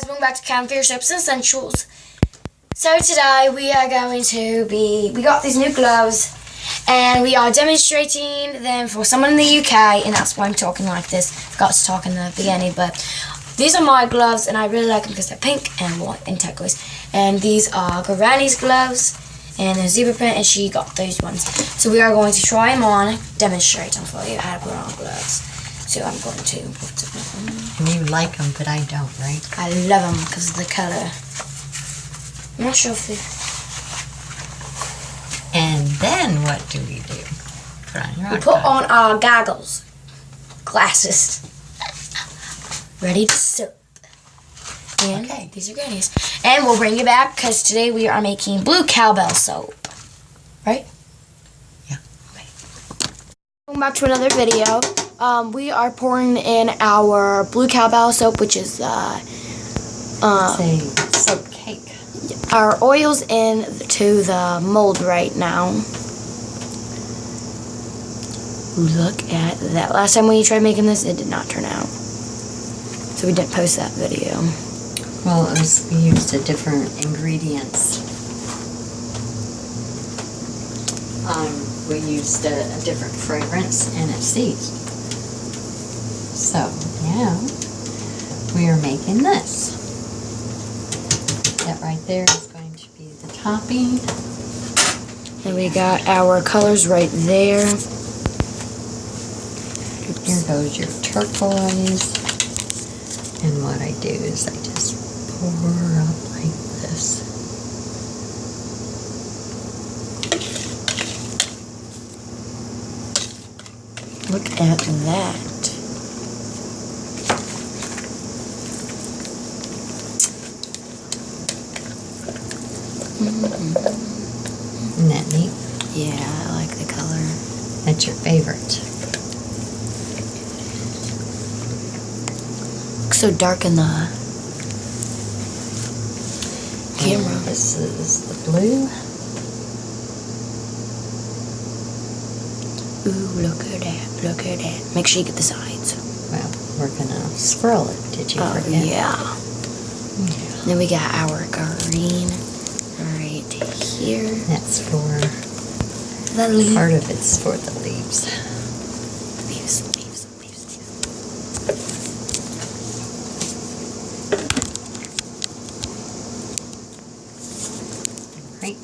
Welcome back to Campfire Soaps and Essentials. So today we are going to we got these new gloves and we are demonstrating them for someone in the UK, and that's why I'm talking like this. Forgot to talk in the beginning, but these are my gloves and I really like them because they're pink and white and turquoise. And these are Granny's gloves and they're zebra print, and she got those ones. So we are going to try them on, demonstrate them for you how to put on gloves. So I'm going to put them on. And you like them, but I don't, right? I love them because of the colour. I'm not sure if they... And then what do we do? Put on your We put on our goggles. Glasses. Ready to soap. And okay. These are Granny's. And we'll bring you back because today we are making blue cowbell soap. Right? Yeah. Okay. Welcome back to another video. We are pouring in our blue cowbell soap, which is it's a soap cake. Our oil's into the mold right now. Look at that. Last time we tried making this, it did not turn out. So we didn't post that video. Well, we used a different ingredients. We used a different fragrance, and it seized. So now we are making this. That right there is going to be the topping. And we got our colors right there. Here goes your turquoise. And what I do is I just pour up like this. Look at that. Isn't that neat? Yeah, I like the color. That's your favorite. Looks so dark in the camera. And this is the blue. Ooh, look at that. Look at that. Make sure you get the sides. Well, we're going to swirl it. Did you forget? Yeah. Then we got our green right here. That's for... The leaves. Part of it's for the leaves. Leaves. Right.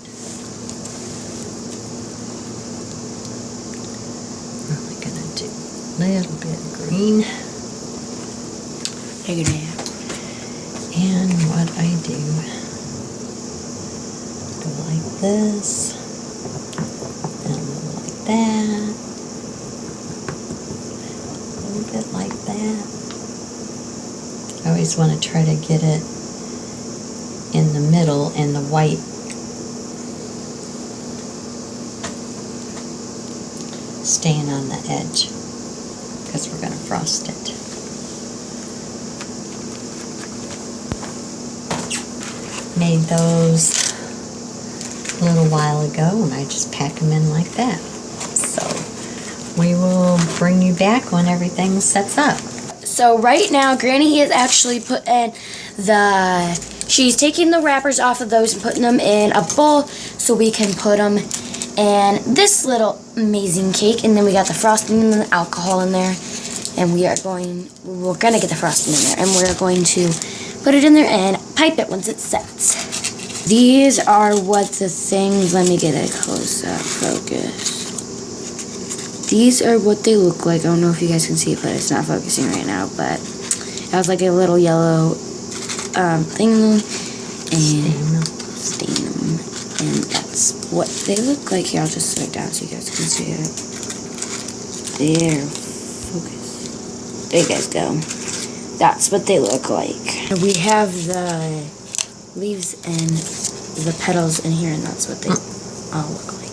We're only going to do a little bit of green. Look at that. And what I do, go like this, and like that, a little bit like that. I always want to try to get it in the middle and the white staying on the edge, because we're going to frost it. Made those a little while ago, and I just pack them in like that. So we will bring you back when everything sets up. So right now, Granny is actually putting she's taking the wrappers off of those and putting them in a bowl so we can put them in this little amazing cake. And then we got the frosting and the alcohol in there, and we're gonna get the frosting in there, and we're going to put it in there and pipe it once it sets. These are what the things, let me get a close-up focus. These are what they look like. I don't know if you guys can see it, but it's not focusing right now, but it has like a little yellow thing, and stain them. And that's what they look like. Here, I'll just slow it down so you guys can see it. There, focus. There you guys go. That's what they look like. We have the leaves and the petals in here, and that's what they all look like.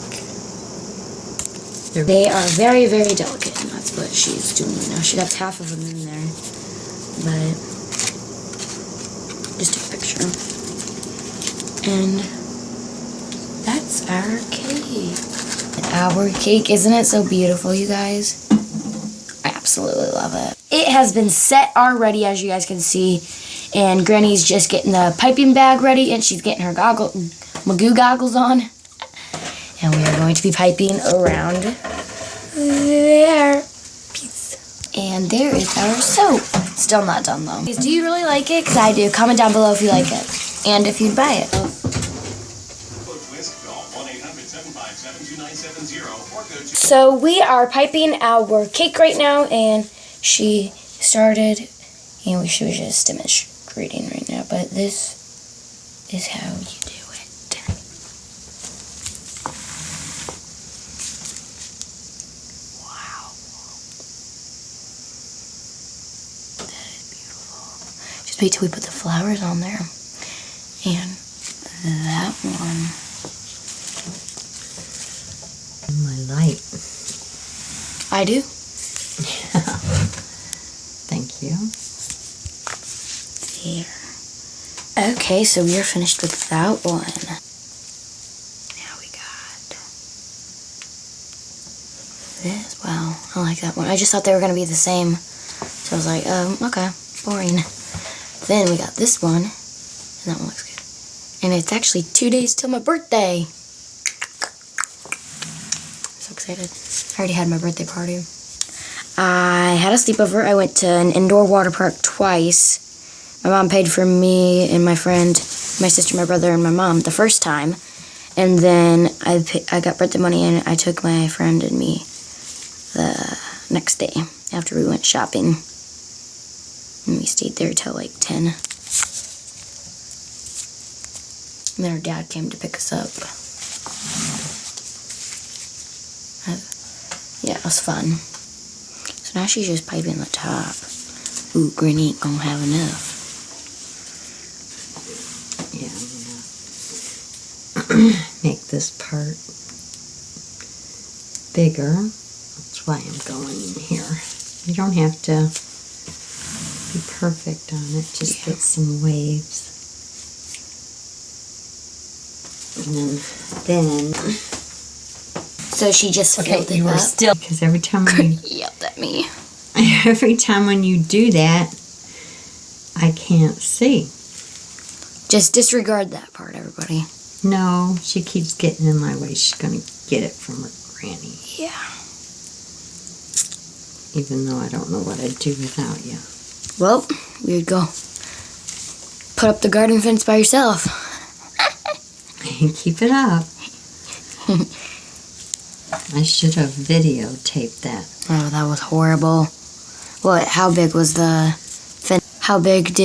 They are very, very delicate, and that's what she's doing right now. She got half of them in there, but just take a picture. And that's our cake. Our cake, isn't it so beautiful, you guys? I absolutely love it. It has been set already, as you guys can see. And Granny's just getting the piping bag ready, and she's getting her Magoo goggles on. And we are going to be piping around there. Peace. And there is our soap. Still not done though. Do you really like it? Because I do. Comment down below if you like it. And if you'd buy it. So we are piping our cake right now, and she started, and we should just demonstrating right now, but this is how you do it. Wow. That is beautiful. Just wait till we put the flowers on there. And that one. My light. I do. Thank you. There. Okay, so we are finished with that one. Now we got this. Wow, I like that one. I just thought they were going to be the same. So I was like, okay, boring. Then we got this one, and that one looks good. And it's actually 2 days till my birthday. So excited. I already had my birthday party. I had a sleepover. I went to an indoor water park twice. My mom paid for me and my friend, my sister, my brother, and my mom the first time. And then I got birthday money, and I took my friend and me the next day after we went shopping. And we stayed there till like 10. And then our dad came to pick us up. Yeah, it was fun. So now she's just piping the top. Ooh, Granny ain't gonna have enough. Yeah, I'm gonna make this part bigger. That's why I'm going in here. You don't have to be perfect on it, just get some waves. And then So she just filled it up. Still, because every time when you yelled at me. every time when you do that, I can't see. Just disregard that part, everybody. No, she keeps getting in my way. She's gonna get it from her granny. Yeah. Even though I don't know what I'd do without you. Well, we would go put up the garden fence by yourself. Keep it up. I should have videotaped that. Oh, that was horrible. What? How big was the fence? How big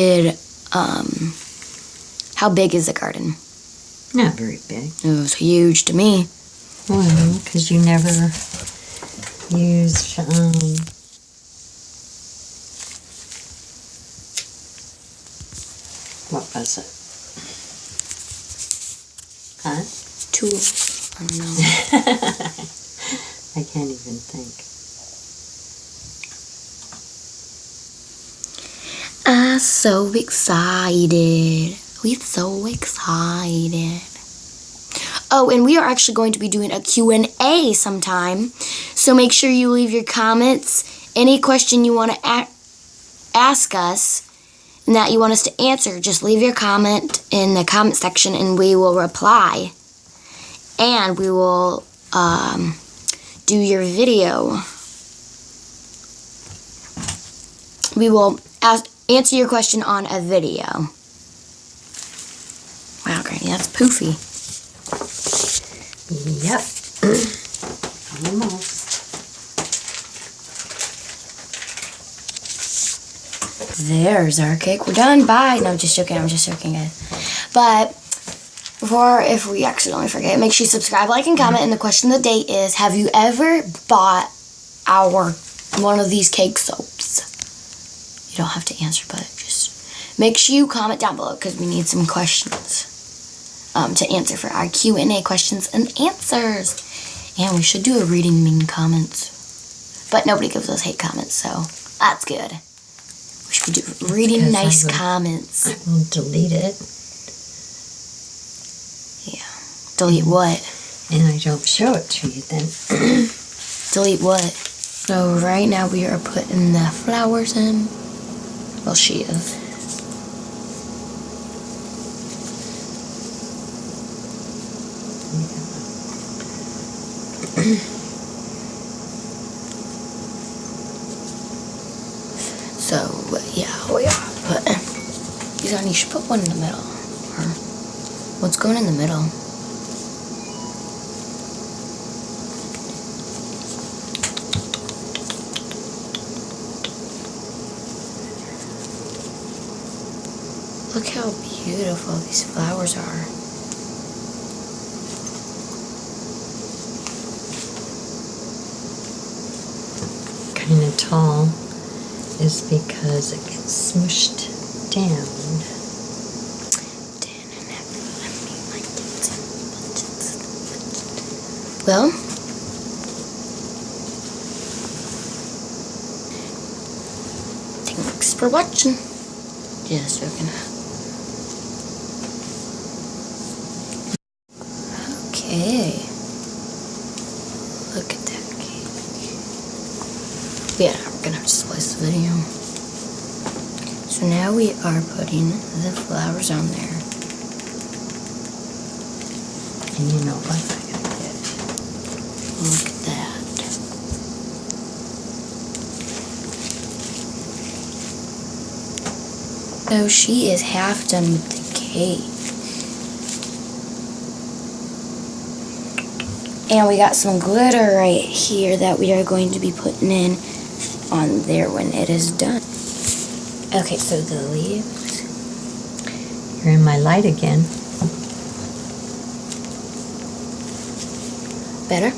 is the garden? Not very big. It was huge to me. Well, because you never used, what was it? Huh? Tools. I don't know. I can't even think. I'm so excited. We're so excited. Oh, and we are actually going to be doing a Q&A sometime. So make sure you leave your comments. Any question you want to ask us and that you want us to answer, just leave your comment in the comment section and we will reply. And we will do your video. We will answer your question on a video. Wow, Granny, that's poofy. Yep. Almost. There's our cake. We're done. Bye. No, I'm just joking, guys. But if we accidentally forget, make sure you subscribe, like, and comment. And the question of the day is, have you ever bought one of these cake soaps? You don't have to answer, but just make sure you comment down below because we need some questions to answer for our Q&A questions and answers. And we should do a reading mean comments. But nobody gives us hate comments, so that's good. We should do reading nice comments. I will delete it. Yeah. Delete what? And I don't show it to you then. Delete what? So right now we are putting the flowers in. Well, she is. So, yeah, we are. But you should put one in the middle. Or what's going in the middle? Look how beautiful these flowers are. Kind of tall is because it gets smushed down. Well, thanks for watching. Just joking. Okay. Look at that cake. Yeah, we're gonna have to splice the video. So now we are putting the flowers on there. And you know what I gotta get? Look at that. So she is half done with the cake. And we got some glitter right here that we are going to be putting in on there when it is done. Okay, so the leaves. You're in my light again. Better?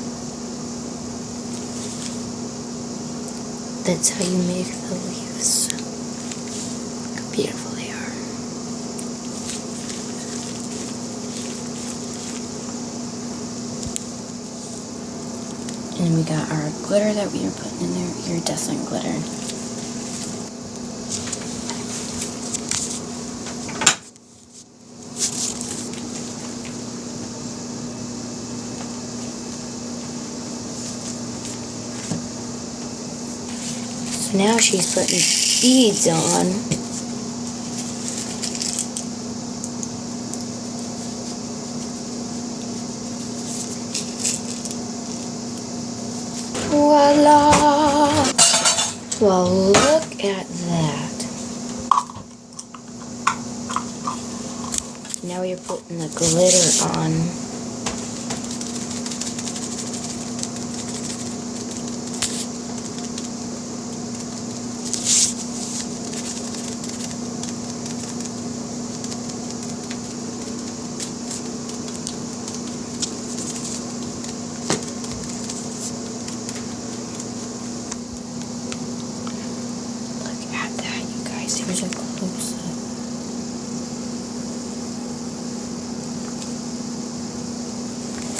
That's how you make the leaves. Look how beautiful they are. And we got our glitter that we are putting in there, iridescent glitter. So now she's putting beads on. Voila! Well, look at that. Now you're putting the glitter on. Here's a close-up.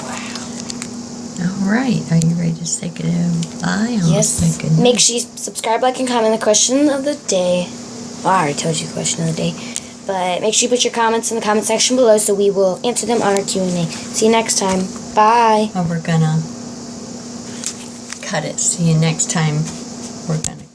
Wow. All right. Are you ready to say goodbye? Yes. Make sure you subscribe, like, and comment the question of the day. Well, I already told you the question of the day. But make sure you put your comments in the comment section below so we will answer them on our Q&A. See you next time. Bye. Oh, we're going to cut it. See you next time. We're going to